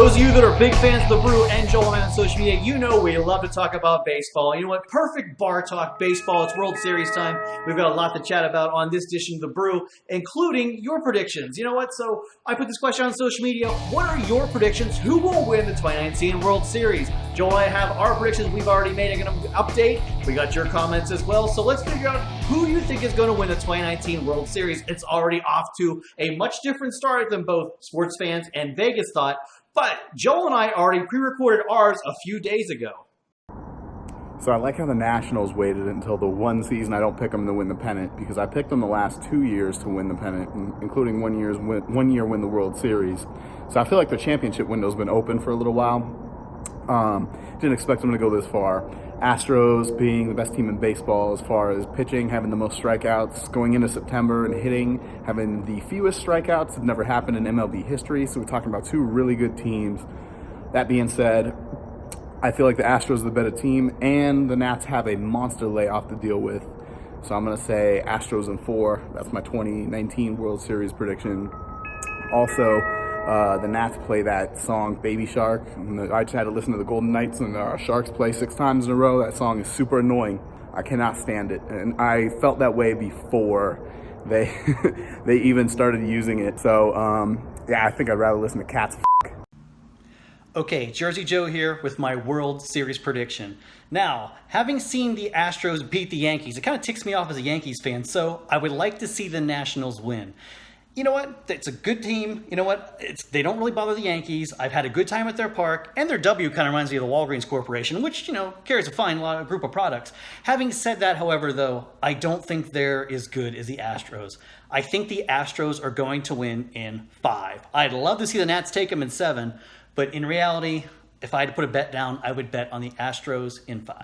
those of you that are big fans of the Brew and Joel and I on social media, you know we love to talk about baseball. You know what? Perfect bar talk baseball. It's World Series time. We've got a lot to chat about on this edition of the Brew, including your predictions. You know what? So I put this question on social media. What are your predictions? Who will win the 2019 World Series? Joel and I have our predictions we've already made. I'm going to update. We got your comments as well. So let's figure out who you think is going to win the 2019 World Series. It's already off to a much different start than both sports fans and Vegas thought. But Joel and I already pre-recorded ours a few days ago. So I like how the Nationals waited until the one season I don't pick them to win the pennant, because I picked them the last 2 years to win the pennant, including 1 year win the World Series. So I feel like the championship window's been open for a little while. Didn't expect them to go this far. Astros being the best team in baseball as far as pitching, having the most strikeouts going into September, and hitting, having the fewest strikeouts. Have never happened in MLB history. So we're talking about two really good teams. That being said, I feel like the Astros are the better team, and the Nats have a monster layoff to deal with. So I'm going to say Astros in 4. That's my 2019 World Series prediction. Also, the Nats play that song, Baby Shark. I just had to listen to the Golden Knights and Sharks play 6 times in a row. That song is super annoying. I cannot stand it. And I felt that way before they they even started using it. So, yeah, I think I'd rather listen to Cats. Okay, Jersey Joe here with my World Series prediction. Now, having seen the Astros beat the Yankees, it kind of ticks me off as a Yankees fan, so I would like to see the Nationals win. You know what? It's a good team. You know what? They don't really bother the Yankees. I've had a good time at their park, and their W kind of reminds me of the Walgreens Corporation, which, you know, carries a fine group of products. Having said that, however, though, I don't think they're as good as the Astros. I think the Astros are going to win in 5. I'd love to see the Nats take them in 7, but in reality, if I had to put a bet down, I would bet on the Astros in 5.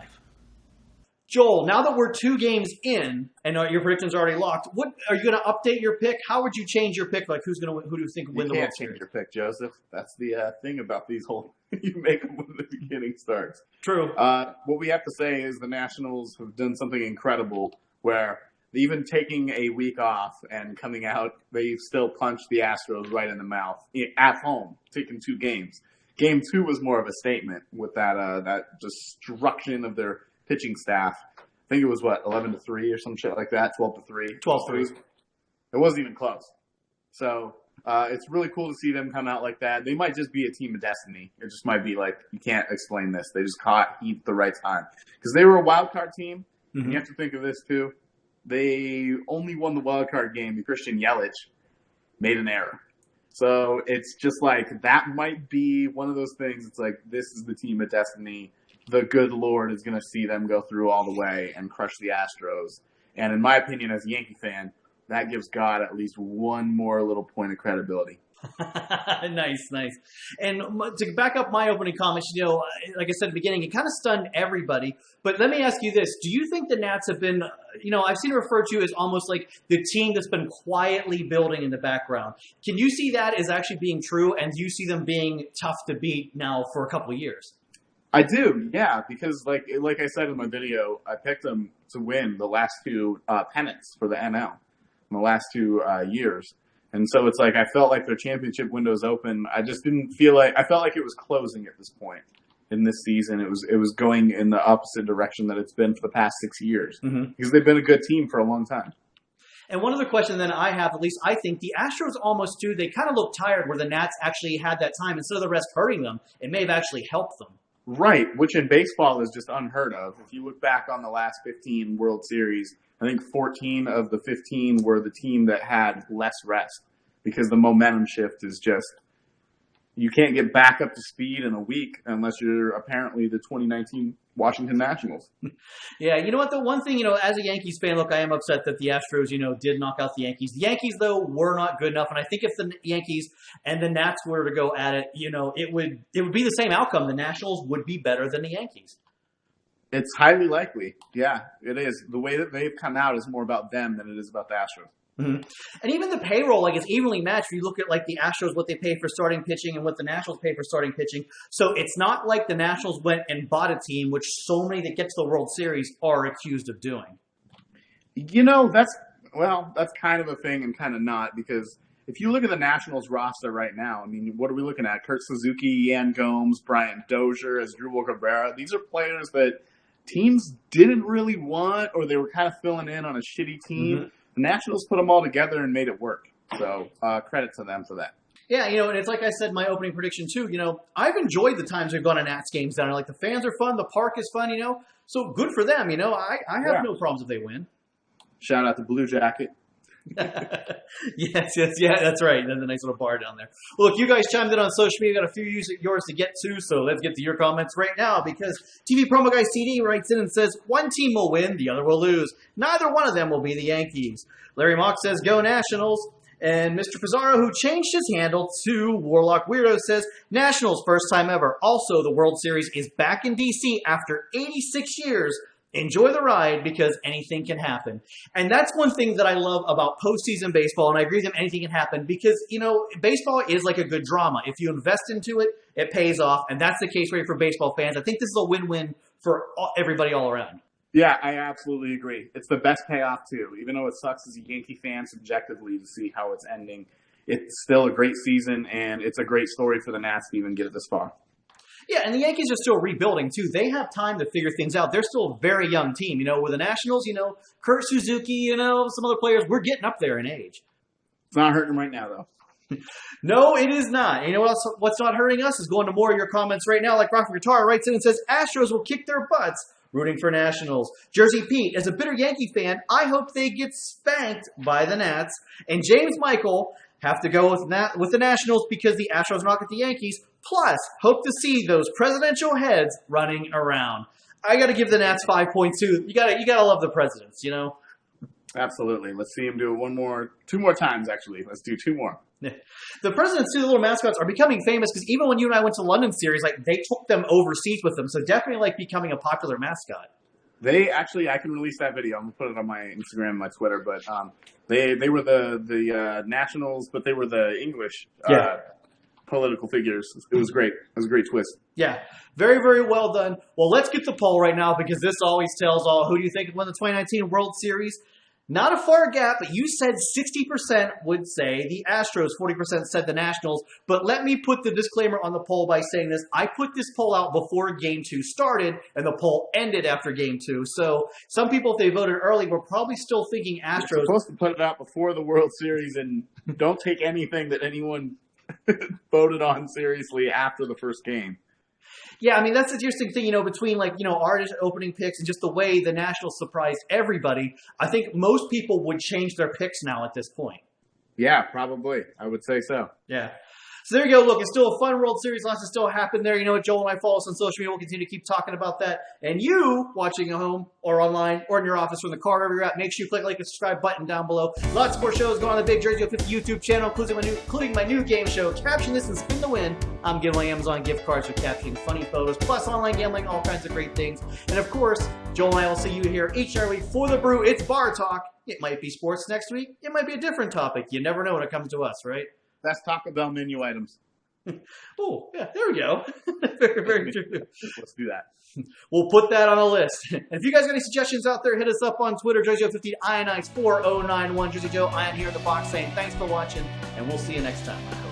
Joel, now that we're 2 games in and your prediction's already locked, what are you going to update your pick? How would you change your pick? Like, who do you think will win the World Series? You can't change your pick, Joseph. That's the thing about these whole you make them when the beginning starts. True. What we have to say is the Nationals have done something incredible where even taking a week off and coming out, they've still punched the Astros right in the mouth at home, taking 2 games. Game 2 was more of a statement with that destruction of their pitching staff. I think it was 11-3 or some shit like that, 12-3. 12-3. It wasn't even close. So it's really cool to see them come out like that. They might just be a team of destiny. It just might be like, you can't explain this. They just caught heat at the right time. Because they were a wild card team. Mm-hmm. You have to think of this too. They only won the wild card game. Christian Yelich made an error. So it's just like, that might be one of those things. It's like, this is the team of destiny. The good Lord is going to see them go through all the way and crush the Astros. And in my opinion, as a Yankee fan, that gives God at least one more little point of credibility. Nice. And to back up my opening comments, you know, like I said at the beginning, it kind of stunned everybody. But let me ask you this. Do you think the Nats have been, you know, I've seen it referred to as almost like the team that's been quietly building in the background. Can you see that as actually being true? And do you see them being tough to beat now for a couple of years? I do, yeah, because like I said in my video, I picked them to win the last 2 pennants for the NL in the last 2 years. And so it's like I felt like their championship window's open. I just didn't feel like – I felt like it was closing at this point in this season. It was going in the opposite direction that it's been for the past 6 years because they've been a good team for a long time. And one other question then I have, at least I think, the Astros almost too, they kind of look tired where the Nats actually had that time. Instead of the rest hurting them, it may have actually helped them. Right, which in baseball is just unheard of. If you look back on the last 15 World Series, I think 14 of the 15 were the team that had less rest because the momentum shift is just, you can't get back up to speed in a week unless you're apparently the 2019 Washington Nationals. Yeah, you know what, the one thing, you know, as a Yankees fan, look, I am upset that the Astros, you know, did knock out the Yankees. The Yankees, though, were not good enough, and I think if the Yankees and the Nats were to go at it, you know, it would be the same outcome. The Nationals would be better than the Yankees. It's highly likely. Yeah, it is. The way that they've come out is more about them than it is about the Astros. Mm-hmm. And even the payroll, like, it's evenly matched. If you look at, like, the Astros, what they pay for starting pitching and what the Nationals pay for starting pitching. So it's not like the Nationals went and bought a team, which so many that get to the World Series are accused of doing. You know, that's kind of a thing and kind of not, because if you look at the Nationals roster right now, I mean, what are we looking at? Kurt Suzuki, Yan Gomes, Brian Dozier, Asdrubal Cabrera. These are players that teams didn't really want, or they were kind of filling in on a shitty team. Mm-hmm. The Nationals put them all together and made it work. So credit to them for that. Yeah, and it's like I said in my opening prediction too, I've enjoyed the times we've gone to Nats games down there. Like the fans are fun, the park is fun, So good for them, I have no problems if they win. Shout out to Blue Jacket. yes, yeah, that's right. There's a nice little bar down there. Well, look, you guys chimed in on social media. Got a few yours to get to, so let's get to your comments right now because TV Promo Guy CD writes in and says, one team will win, the other will lose. Neither one of them will be the Yankees. Larry Mock says, go Nationals. And Mr. Pizarro, who changed his handle to Warlock Weirdo, says, Nationals, first time ever. Also, the World Series is back in D.C. after 86 years. Enjoy the ride because anything can happen. And that's one thing that I love about postseason baseball, and I agree with them, anything can happen because, baseball is like a good drama. If you invest into it, it pays off, and that's the case right for baseball fans. I think this is a win-win for everybody all around. Yeah, I absolutely agree. It's the best payoff, too. Even though it sucks as a Yankee fan subjectively to see how it's ending, it's still a great season, and it's a great story for the Nats to even get it this far. Yeah, and the Yankees are still rebuilding, too. They have time to figure things out. They're still a very young team. With the Nationals, Kurt Suzuki, some other players, we're getting up there in age. It's not hurting right now, though. No, it is not. And what's not hurting us is going to more of your comments right now. Like Rock Guitar writes in and says, Astros will kick their butts. Rooting for Nationals. Jersey Pete, as a bitter Yankee fan, I hope they get spanked by the Nats. And James Michael have to go with the Nationals because the Astros knock at the Yankees. Plus, hope to see those presidential heads running around. I got to give the Nats 5.2. You got to love the presidents, Absolutely. Let's see him do it two more times, actually. Let's do two more. The presidents, too, the little mascots, are becoming famous because even when you and I went to London series, they took them overseas with them. So definitely becoming a popular mascot. They actually, I can release that video. I'm going to put it on my Instagram and my Twitter. But they were the Nationals, but they were the English political figures. It was great. It was a great twist. Yeah. Very, very well done. Well, let's get the poll right now because this always tells all who do you think won the 2019 World Series. Not a far gap, but you said 60% would say the Astros, 40% said the Nationals. But let me put the disclaimer on the poll by saying this. I put this poll out before Game 2 started, and the poll ended after Game 2. So some people, if they voted early, were probably still thinking Astros. You're supposed to put it out before the World Series, and don't take anything that anyone voted on seriously after the first game. Yeah, I mean, that's the interesting thing, between, our opening picks and just the way the Nationals surprised everybody. I think most people would change their picks now at this point. Yeah, probably. I would say so. Yeah. So there you go. Look, it's still a fun World Series. Lots to still happen there. Joel and I follow us on social media. We'll continue to keep talking about that. And you, watching at home or online or in your office or in the car, wherever you're at, make sure you click like and subscribe button down below. Lots more shows going on the Big Jersey 50 YouTube channel, including my new game show, Caption This and Spin the Win. I'm giving away Amazon gift cards for capturing funny photos, plus online gambling, all kinds of great things. And of course, Joel and I will see you here each and every week for the Brew. It's Bar Talk. It might be sports next week. It might be a different topic. You never know when it comes to us, right? That's Taco Bell menu items. Oh, yeah, there we go. Very, very true. Let's do that. We'll put that on a list. And if you guys got any suggestions out there, hit us up on Twitter, JoeJoe15, Ionize 4091. Jersey Joe, Ion here in the box saying thanks for watching, and we'll see you next time.